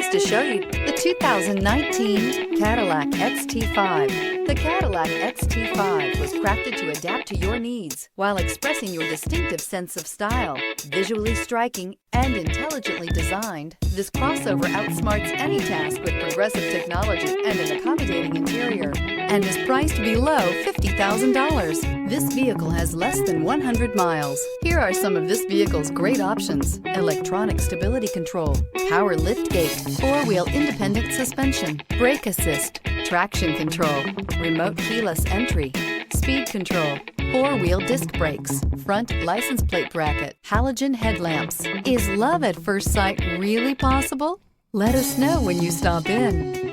pleased to show you the 2019 Cadillac XT5. The Cadillac XT5 was crafted to adapt to your needs while expressing your distinctive sense of style. Visually striking and intelligently designed, this crossover outsmarts any task with progressive technology and an accommodating interior, and is priced below $50,000. This vehicle has less than 100 miles. Here are some of this vehicle's great options: electronic stability control, power liftgate, four-wheel independent suspension, brake assist, traction control, remote keyless entry, speed control, four-wheel disc brakes, front license plate bracket, halogen headlamps. Is love at first sight really possible? Let us know when you stop in.